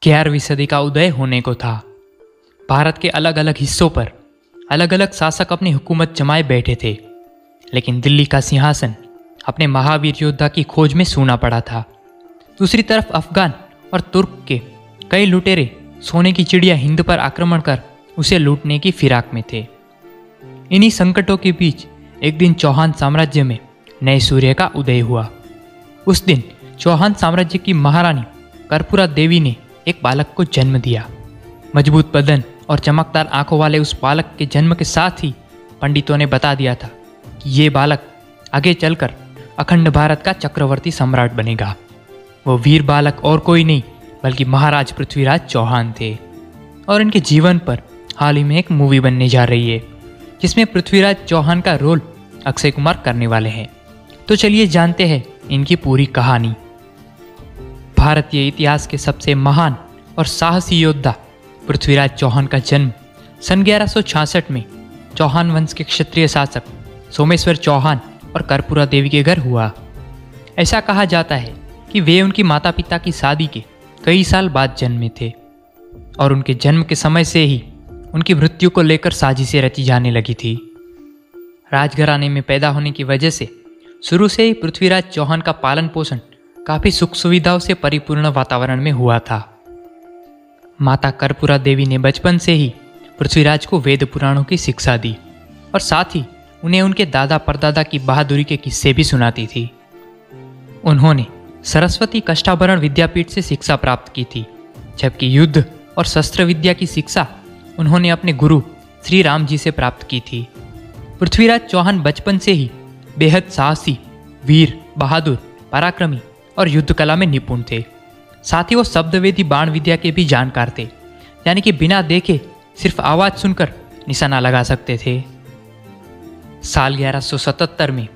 11वीं सदी का उदय होने को था। भारत के अलग अलग हिस्सों पर अलग अलग शासक अपनी हुकूमत जमाए बैठे थे, लेकिन दिल्ली का सिंहासन अपने महावीर योद्धा की खोज में सूना पड़ा था। दूसरी तरफ अफगान और तुर्क के कई लुटेरे सोने की चिड़िया हिंद पर आक्रमण कर उसे लूटने की फिराक में थे। इन्हीं संकटों के बीच एक दिन चौहान साम्राज्य में नए सूर्य का उदय हुआ। उस दिन चौहान साम्राज्य की महारानी कर्पूरा देवी ने एक बालक को जन्म दिया। मजबूत बदन और चमकदार आंखों वाले उस बालक के जन्म के साथ ही पंडितों ने बता दिया था कि ये बालक आगे चलकर अखंड भारत का चक्रवर्ती सम्राट बनेगा। वो वीर बालक और कोई नहीं बल्कि महाराज पृथ्वीराज चौहान थे, और इनके जीवन पर हाल ही में एक मूवी बनने जा रही है जिसमें पृथ्वीराज चौहान का रोल अक्षय कुमार करने वाले हैं। तो चलिए जानते हैं इनकी पूरी कहानी। भारतीय इतिहास के सबसे महान और साहसी योद्धा पृथ्वीराज चौहान का जन्म सन 1166 में चौहान वंश के क्षत्रिय शासक सोमेश्वर चौहान और कर्पूरा देवी के घर हुआ। ऐसा कहा जाता है कि वे उनकी माता पिता की शादी के कई साल बाद जन्मे थे, और उनके जन्म के समय से ही उनकी मृत्यु को लेकर साजिशें रची जाने लगी थी। राजघराने में पैदा होने की वजह से शुरू से ही पृथ्वीराज चौहान का पालन पोषण काफी सुख सुविधाओं से परिपूर्ण वातावरण में हुआ था। माता कर्पूरा देवी ने बचपन से ही पृथ्वीराज को वेद पुराणों की शिक्षा दी, और साथ ही उन्हें उनके दादा परदादा की बहादुरी के किस्से भी सुनाती थी। उन्होंने सरस्वती कष्टाभरण विद्यापीठ से शिक्षा प्राप्त की थी, जबकि युद्ध और शस्त्र विद्या की शिक्षा उन्होंने अपने गुरु श्री राम जी से प्राप्त की थी। पृथ्वीराज चौहान बचपन से ही बेहद साहसी, वीर, बहादुर, पराक्रमी और युद्ध कला में निपुण थे। साथ ही वो शब्दवेदी बाण विद्या के भी जानकार थे, यानी कि बिना देखे सिर्फ आवाज सुनकर निशाना लगा सकते थे। साल 1177 में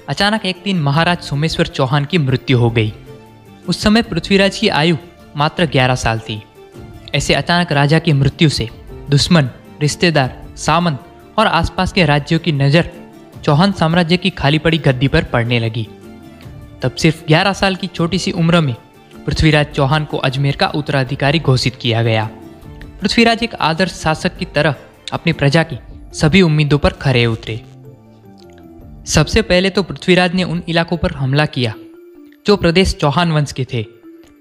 अचानक एक दिन महाराज सोमेश्वर चौहान की मृत्यु हो गई। उस समय पृथ्वीराज की आयु मात्र 11 साल थी। ऐसे अचानक राजा की मृत्यु से दुश्मन, रिश्तेदार, सामंत और आसपास के राज्यों की नज़र चौहान साम्राज्य की खाली पड़ी गद्दी पर पड़ने लगी। तब सिर्फ 11 साल की छोटी सी उम्र में पृथ्वीराज चौहान को अजमेर का उत्तराधिकारी घोषित किया गया। पृथ्वीराज एक आदर्श शासक की तरह अपनी प्रजा की सभी उम्मीदों पर खरे उतरे। सबसे पहले तो पृथ्वीराज ने उन इलाकों पर हमला किया जो प्रदेश चौहान वंश के थे,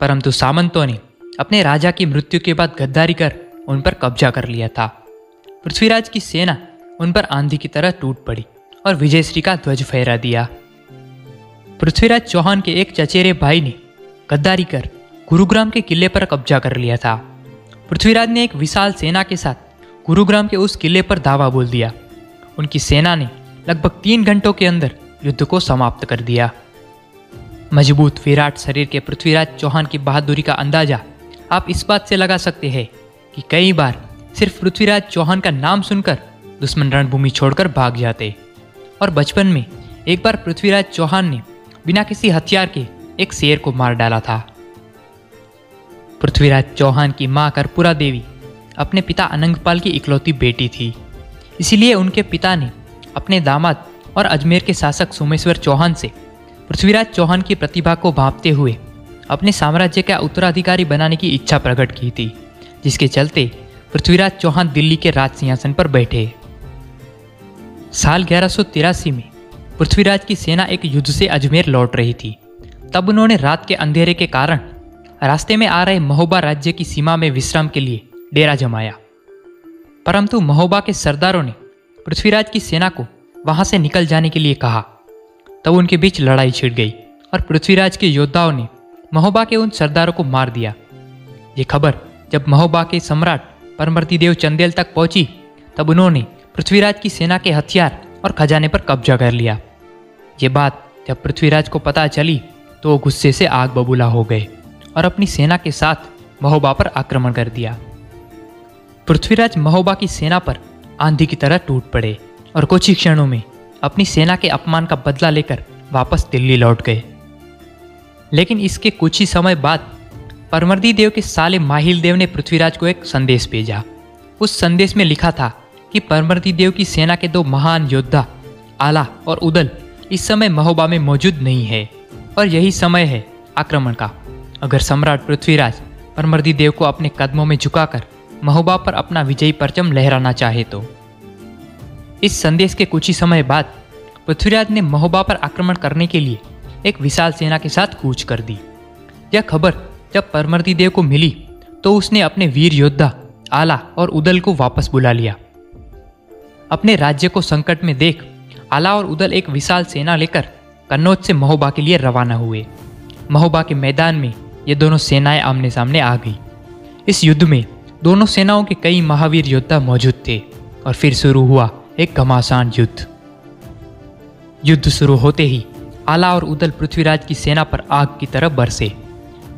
परंतु सामंतों ने अपने राजा की मृत्यु के बाद गद्दारी कर उन पर कब्जा कर लिया था। पृथ्वीराज की सेना उन पर आंधी की तरह टूट पड़ी और विजयश्री का ध्वज फहरा दिया। पृथ्वीराज चौहान के एक चचेरे भाई ने गद्दारी कर गुरुग्राम के किले पर कब्जा कर लिया था। पृथ्वीराज ने एक विशाल सेना के साथ गुरुग्राम के उस किले पर धावा बोल दिया। उनकी सेना ने लगभग 3 घंटों के अंदर युद्ध को समाप्त कर दिया। मजबूत विराट शरीर के पृथ्वीराज चौहान की बहादुरी का अंदाजा आप इस बात से लगा सकते हैं कि कई बार सिर्फ पृथ्वीराज चौहान का नाम सुनकर दुश्मन रणभूमि छोड़कर भाग जाते। और बचपन में एक बार पृथ्वीराज चौहान ने बिना किसी हथियार के एक शेर को मार डाला था। पृथ्वीराज चौहान की मां कर्पूरा देवी अपने पिता अनंगपाल की इकलौती बेटी थी, इसीलिए उनके पिता ने अपने दामाद और अजमेर के शासक सोमेश्वर चौहान से पृथ्वीराज चौहान की प्रतिभा को भांपते हुए अपने साम्राज्य का उत्तराधिकारी बनाने की इच्छा प्रकट की थी, जिसके चलते पृथ्वीराज चौहान दिल्ली के राज सिंहासन पर बैठे। साल 1183 में पृथ्वीराज की सेना एक युद्ध से अजमेर लौट रही थी। तब उन्होंने रात के अंधेरे के कारण रास्ते में आ रहे महोबा राज्य की सीमा में विश्राम के लिए डेरा जमाया, परंतु महोबा के सरदारों ने पृथ्वीराज की सेना को वहां से निकल जाने के लिए कहा। तब उनके बीच लड़ाई छिड़ गई और पृथ्वीराज के योद्धाओं ने महोबा के उन सरदारों को मार दिया। ये खबर जब महोबा के सम्राट परमर्दिदेव चंदेल तक पहुंची, तब उन्होंने पृथ्वीराज की सेना के हथियार और खजाने पर कब्जा कर लिया। ये बात जब पृथ्वीराज को पता चली तो वो गुस्से से आग बबूला हो गए और अपनी सेना के साथ महोबा पर आक्रमण कर दिया। पृथ्वीराज महोबा की सेना पर आंधी की तरह टूट पड़े और कुछ ही क्षणों में अपनी सेना के अपमान का बदला लेकर वापस दिल्ली लौट गए। लेकिन इसके कुछ ही समय बाद परमर्दी देव के साले माहिल देव ने पृथ्वीराज को एक संदेश भेजा। उस संदेश में लिखा था कि परमर्दी देव की सेना के 2 महान योद्धा आला और उदल इस समय महोबा में मौजूद नहीं है और यही समय है आक्रमण का। अगर सम्राट पृथ्वीराज परमर्दी देव को अपने कदमों में झुकाकर महोबा पर अपना विजयी परचम लहराना चाहे तो। इस संदेश के कुछ ही समय बाद पृथ्वीराज ने महोबा पर आक्रमण करने के लिए एक विशाल सेना के साथ कूच कर दी। यह खबर जब परमर्दी देव को मिली तो उसने अपने वीर योद्धा आला और उदल को वापस बुला लिया। अपने राज्य को संकट में देख आला और उदल एक विशाल सेना लेकर कन्नौज से महोबा के लिए रवाना हुए। महोबा के मैदान में ये दोनों सेनाएं आमने सामने आ गई। इस युद्ध में दोनों सेनाओं के कई महावीर योद्धा मौजूद थे और फिर शुरू हुआ एक घमासान युद्ध। युद्ध शुरू होते ही आला और उदल पृथ्वीराज की सेना पर आग की तरह बरसे।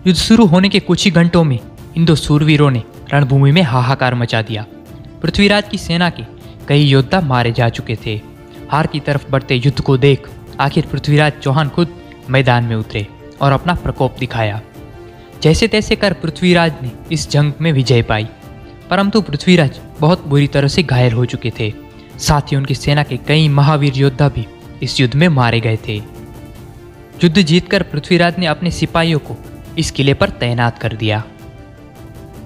युद्ध शुरू होने के कुछ ही घंटों में इन दो सूरवीरों ने रणभूमि में हाहाकार मचा दिया। पृथ्वीराज की सेना के कई योद्धा मारे जा चुके थे। हार की तरफ बढ़ते युद्ध को देख आखिर पृथ्वीराज चौहान खुद मैदान में उतरे और अपना प्रकोप दिखाया। जैसे तैसे कर पृथ्वीराज ने इस जंग में विजय पाई, परंतु पृथ्वीराज बहुत बुरी तरह से घायल हो चुके थे। साथ ही उनकी सेना के कई महावीर योद्धा भी इस युद्ध में मारे गए थे। युद्ध जीतकर पृथ्वीराज ने अपने सिपाहियों को इस किले पर तैनात कर दिया।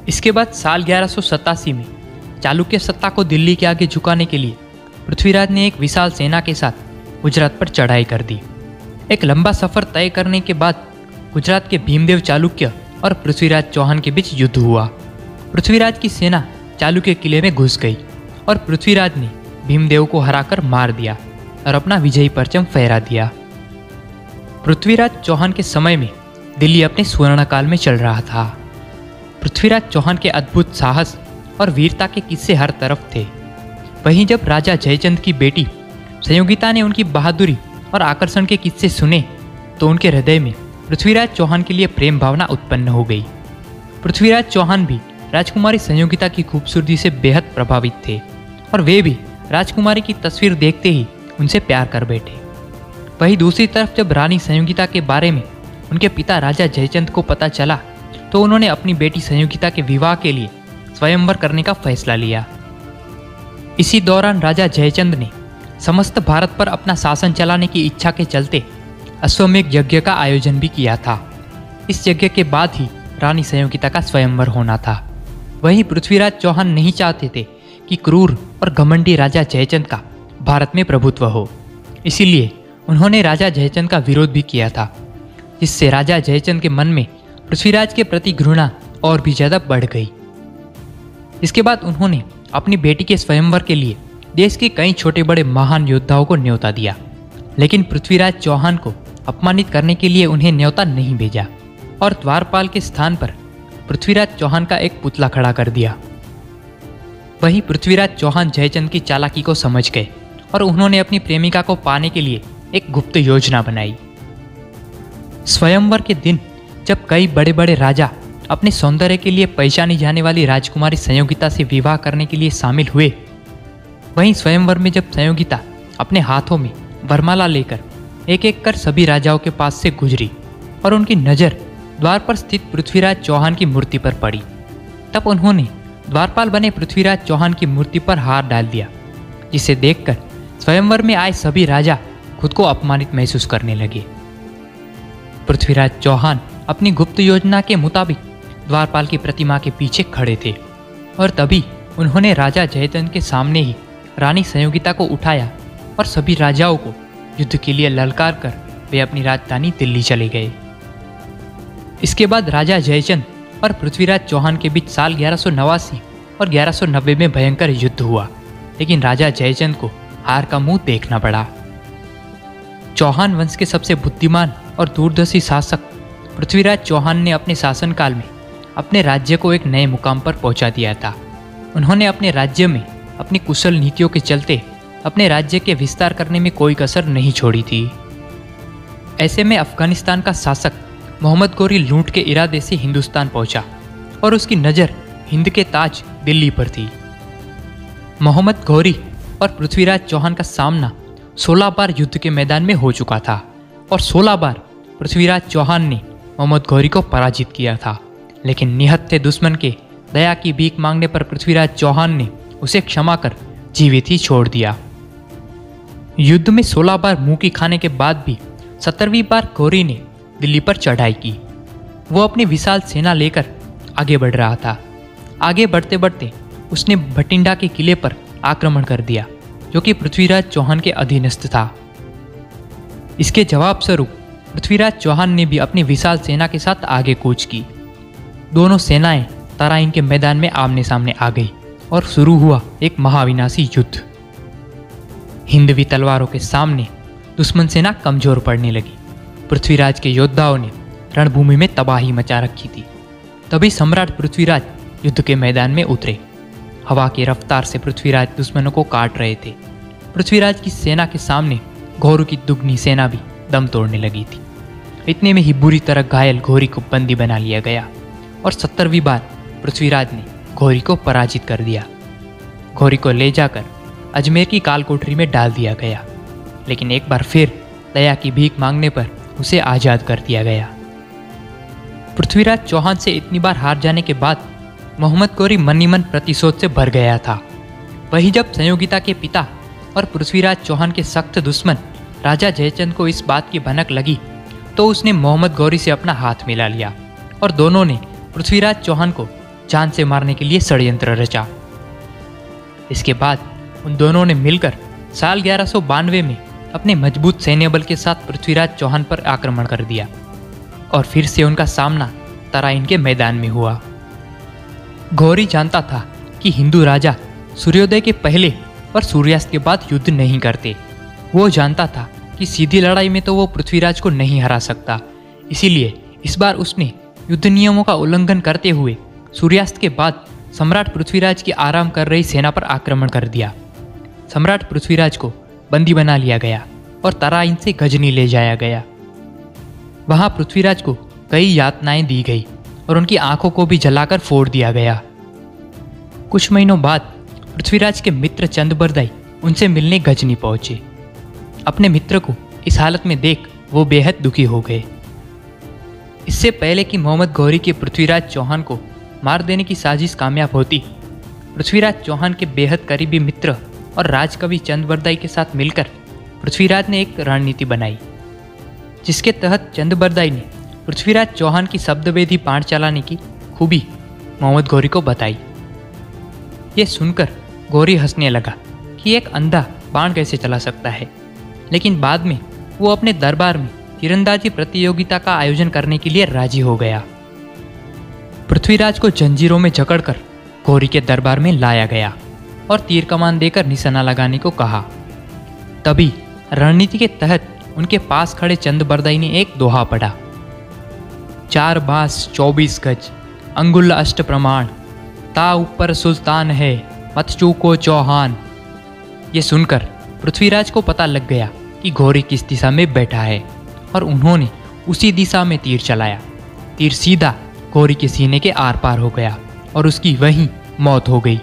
इसके बाद साल 1187 में चालुक्य सत्ता को दिल्ली के आगे झुकाने के लिए पृथ्वीराज ने एक विशाल सेना के साथ गुजरात पर चढ़ाई कर दी। एक लंबा सफर तय करने के बाद गुजरात के भीमदेव चालुक्य और पृथ्वीराज चौहान के बीच युद्ध हुआ। पृथ्वीराज की सेना चालुक्य किले में घुस गई और पृथ्वीराज ने भीमदेव को हराकर मार दिया और अपना विजयी परचम फहरा दिया। पृथ्वीराज चौहान के समय में दिल्ली अपने स्वर्णकाल में चल रहा था। पृथ्वीराज चौहान के अद्भुत साहस और वीरता के किस्से हर तरफ थे। वहीं जब राजा जयचंद की बेटी संयोगिता ने उनकी बहादुरी और आकर्षण के किस्से सुने तो उनके हृदय में पृथ्वीराज चौहान के लिए प्रेम भावना उत्पन्न हो गई। पृथ्वीराज चौहान भी राजकुमारी संयोगिता की खूबसूरती से बेहद प्रभावित थे और वे भी राजकुमारी की तस्वीर देखते ही उनसे प्यार कर बैठे। वहीं दूसरी तरफ जब रानी संयोगिता के बारे में उनके पिता राजा जयचंद को पता चला तो उन्होंने अपनी बेटी संयोगिता के विवाह के लिए स्वयंवर करने का फैसला लिया। इसी दौरान राजा जयचंद ने समस्त भारत पर अपना शासन चलाने की इच्छा के चलते अश्वमेध यज्ञ का आयोजन भी किया था। इस यज्ञ के बाद ही रानी संयोगिता का स्वयंवर होना था। वहीं पृथ्वीराज चौहान नहीं चाहते थे कि क्रूर और घमंडी राजा जयचंद का भारत में प्रभुत्व हो, इसीलिए उन्होंने राजा जयचंद का विरोध भी किया था, जिससे राजा जयचंद के मन में पृथ्वीराज के प्रति घृणा और भी ज्यादा बढ़ गई। इसके बाद उन्होंने अपनी बेटी के स्वयंवर के लिए देश के कई छोटे बड़े महान योद्धाओं को न्योता दिया, लेकिन पृथ्वीराज चौहान को अपमानित करने के लिए उन्हें न्योता नहीं भेजा और द्वारपाल के स्थान पर पृथ्वीराज चौहान का एक पुतला खड़ा कर दिया। वहीं पृथ्वीराज चौहान जयचंद की चालाकी को समझ गए और उन्होंने अपनी प्रेमिका को पाने के लिए एक गुप्त योजना बनाई। स्वयंवर के दिन जब कई बड़े बड़े राजा अपने सौंदर्य के लिए पहचानी जाने वाली राजकुमारी संयोगिता से विवाह करने के लिए शामिल हुए, वहीं स्वयंवर में जब संयोगिता अपने हाथों में वरमाला लेकर एक एक कर सभी राजाओं के पास से गुजरी और उनकी नज़र द्वार पर स्थित पृथ्वीराज चौहान की मूर्ति पर पड़ी, तब उन्होंने द्वारपाल बने पृथ्वीराज चौहान की मूर्ति पर हाथ डाल दिया, जिसे देखकर स्वयंवर में आए सभी राजा खुद को अपमानित महसूस करने लगे। पृथ्वीराज चौहान अपनी गुप्त योजना के मुताबिक द्वारपाल की प्रतिमा के पीछे खड़े थे और तभी उन्होंने राजा जयचंद के सामने ही रानी संयोगिता को उठाया और सभी राजाओं को युद्ध के लिए ललकार कर वे अपनी राजधानी दिल्ली चले गए। इसके बाद राजा जयचंद और पृथ्वीराज चौहान के बीच साल 1189 और 1190 में भयंकर युद्ध हुआ, लेकिन राजा जयचंद को हार का मुंह देखना पड़ा। चौहान वंश के सबसे बुद्धिमान और दूरदर्शी शासक पृथ्वीराज चौहान ने अपने शासनकाल में अपने राज्य को एक नए मुकाम पर पहुंचा दिया था। उन्होंने अपने राज्य में अपनी कुशल नीतियों के चलते अपने राज्य के विस्तार करने में कोई कसर नहीं छोड़ी थी। ऐसे में अफगानिस्तान का शासक मोहम्मद गौरी लूट के इरादे से हिंदुस्तान पहुंचा और उसकी नज़र हिंद के ताज दिल्ली पर थी। मोहम्मद गौरी और पृथ्वीराज चौहान का सामना 16 बार युद्ध के मैदान में हो चुका था और 16 बार पृथ्वीराज चौहान ने मोहम्मद गौरी को पराजित किया था, लेकिन निहत्थे दुश्मन के दया की भीख मांगने पर पृथ्वीराज चौहान ने उसे क्षमा कर जीवित ही छोड़ दिया। युद्ध में 16 बार मुंह की खाने के बाद भी 17वीं बार गौरी ने दिल्ली पर चढ़ाई की। वो अपनी विशाल सेना लेकर आगे बढ़ रहा था। आगे बढ़ते बढ़ते उसने भटिंडा के किले पर आक्रमण कर दिया, जो कि पृथ्वीराज चौहान के अधीनस्थ था। इसके जवाब स्वरूप पृथ्वीराज चौहान ने भी अपनी विशाल सेना के साथ आगे कूच की। दोनों सेनाएं तराइन के मैदान में आमने सामने आ गई और शुरू हुआ एक महाविनाशी युद्ध। हिंदवी तलवारों के सामने दुश्मन सेना कमजोर पड़ने लगी। पृथ्वीराज के योद्धाओं ने रणभूमि में तबाही मचा रखी थी। तभी सम्राट पृथ्वीराज युद्ध के मैदान में उतरे। हवा की रफ्तार से पृथ्वीराज दुश्मनों को काट रहे थे। पृथ्वीराज की सेना के सामने घोरू की दुगनी सेना भी दम तोड़ने लगी थी। इतने में ही बुरी तरह घायल घोरी को बंदी बना लिया गया और 70वीं बार पृथ्वीराज ने घोरी को पराजित कर दिया। घोरी को ले जाकर अजमेर की काल कोठरी में डाल दिया गया, लेकिन एक बार फिर दया की भीख मांगने पर उसे आजाद कर दिया गया। पृथ्वीराज चौहान से इतनी बार हार जाने के बाद मोहम्मद गौरी मन ही मन प्रतिशोध से भर गया था। वही जब संयोगिता के पिता और पृथ्वीराज चौहान के सख्त दुश्मन राजा जयचंद को इस बात की भनक लगी, तो उसने मोहम्मद गौरी से अपना हाथ मिला लिया और दोनों ने पृथ्वीराज चौहान को जान से मारने के लिए षड्यंत्र रचा। इसके बाद उन दोनों ने मिलकर साल 1192 में अपने मजबूत सैन्य बल के साथ पृथ्वीराज चौहान पर आक्रमण कर दिया और फिर से उनका सामना तराइन के मैदान में हुआ। घोरी जानता था कि हिंदू राजा सूर्योदय के पहले और सूर्यास्त के बाद युद्ध नहीं करते। वो जानता था कि सीधी लड़ाई में तो वो पृथ्वीराज को नहीं हरा सकता। इसीलिए इस बार उसने युद्ध नियमों का उल्लंघन करते हुए सूर्यास्त के बाद सम्राट पृथ्वीराज की आराम कर रही सेना पर आक्रमण कर दिया। सम्राट पृथ्वीराज को बंदी बना लिया गया और तराइन से गजनी ले जाया गया। वहां पृथ्वीराज को कई यातनाएं दी गई और उनकी आंखों को भी जलाकर फोड़ दिया गया। कुछ महीनों बाद पृथ्वीराज के मित्र चंदबरदाई उनसे मिलने गजनी पहुंचे। अपने मित्र को इस हालत में देख वो बेहद दुखी हो गए। इससे पहले कि मोहम्मद गौरी के पृथ्वीराज चौहान को मार देने की साजिश कामयाब होती, पृथ्वीराज चौहान के बेहद करीबी मित्र और राजकवि चंदबरदाई के साथ मिलकर पृथ्वीराज ने एक रणनीति बनाई, जिसके तहत चंदबरदाई ने पृथ्वीराज चौहान की शब्दवेदी बाण चलाने की खूबी मोहम्मद गौरी को बताई। ये सुनकर गौरी हंसने लगा कि एक अंधा बाण कैसे चला सकता है, लेकिन बाद में वो अपने दरबार में तीरंदाजी प्रतियोगिता का आयोजन करने के लिए राजी हो गया। पृथ्वीराज को जंजीरों में जकड़कर गौरी के दरबार में लाया गया और तीर कमान देकर निशाना लगाने को कहा। तभी रणनीति के तहत उनके पास खड़े चंदबरदाई ने एक दोहा पढ़ा, 4 बांस 24 गज अंगुल अष्ट प्रमाण, ता ऊपर सुल्तान है मत चूको चौहान। ये सुनकर पृथ्वीराज को पता लग गया कि घोरी किस दिशा में बैठा है और उन्होंने उसी दिशा में तीर चलाया। तीर सीधा घोरी के सीने के आर पार हो गया और उसकी वहीं मौत हो गई।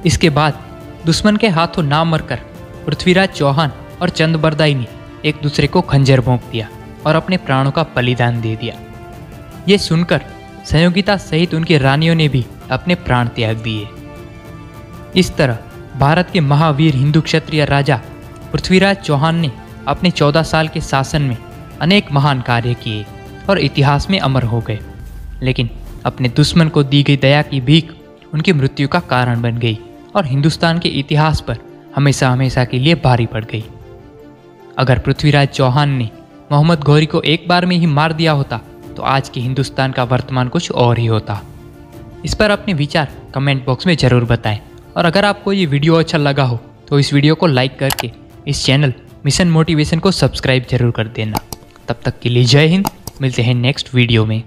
इसके बाद दुश्मन के हाथों ना मरकर पृथ्वीराज चौहान और चंदबरदाई ने एक दूसरे को खंजर भोंक दिया और अपने प्राणों का बलिदान दे दिया। ये सुनकर संयोगिता सहित उनकी रानियों ने भी अपने प्राण त्याग दिए। इस तरह भारत के महावीर हिंदू क्षत्रिय राजा पृथ्वीराज चौहान ने अपने 14 साल के शासन में अनेक महान कार्य किए और इतिहास में अमर हो गए, लेकिन अपने दुश्मन को दी गई दया की भीख उनकी मृत्यु का कारण बन गई और हिंदुस्तान के इतिहास पर हमेशा हमेशा के लिए भारी पड़ गई। अगर पृथ्वीराज चौहान ने मोहम्मद गौरी को एक बार में ही मार दिया होता तो आज के हिंदुस्तान का वर्तमान कुछ और ही होता। इस पर अपने विचार कमेंट बॉक्स में ज़रूर बताएं और अगर आपको ये वीडियो अच्छा लगा हो तो इस वीडियो को लाइक करके इस चैनल मिशन मोटिवेशन को सब्सक्राइब जरूर कर देना। तब तक के लिए जय हिंद, मिलते हैं नेक्स्ट वीडियो में।